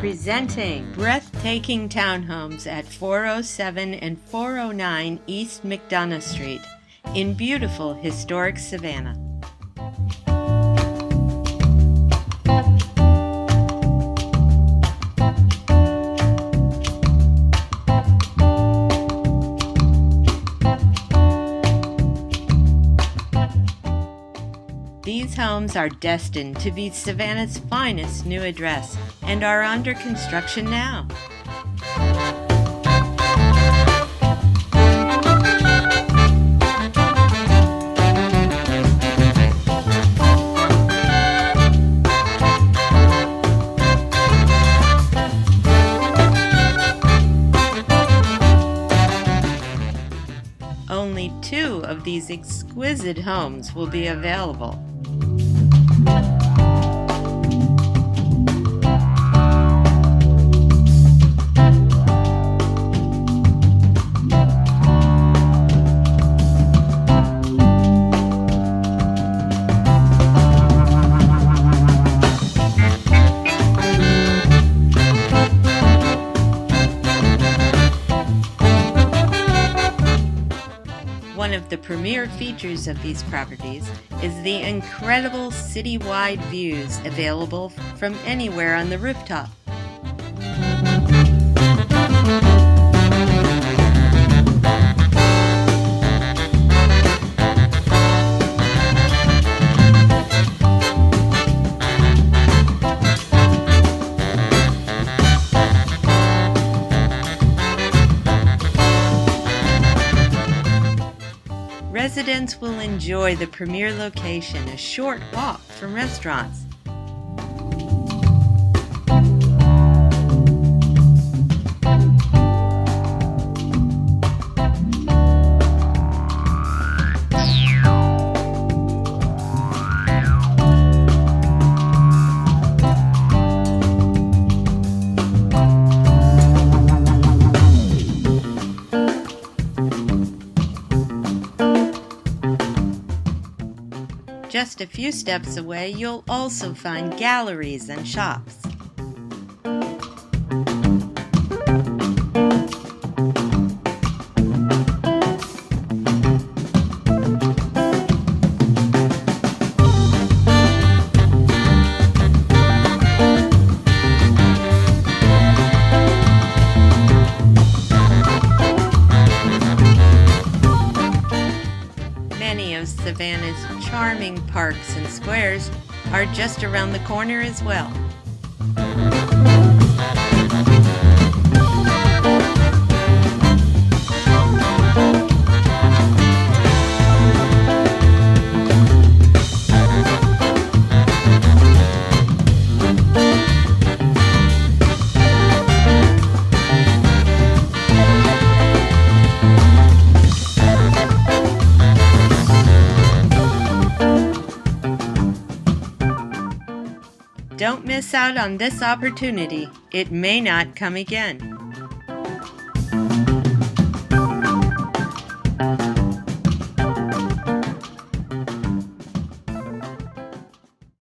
Presenting breathtaking townhomes at 407 and 409 East McDonough Street in beautiful historic Savannah. These homes are destined to be Savannah's finest new address and are under construction now. Only 2 of these exquisite homes will be available. One of the premier features of these properties is the incredible citywide views available from anywhere on the rooftop. Residents will enjoy the premier location, a short walk from restaurants. Just a few steps away, you'll also find galleries and shops. Many of Savannah's charming parks and squares are just around the corner as well. Don't miss out on this opportunity. It may not come again.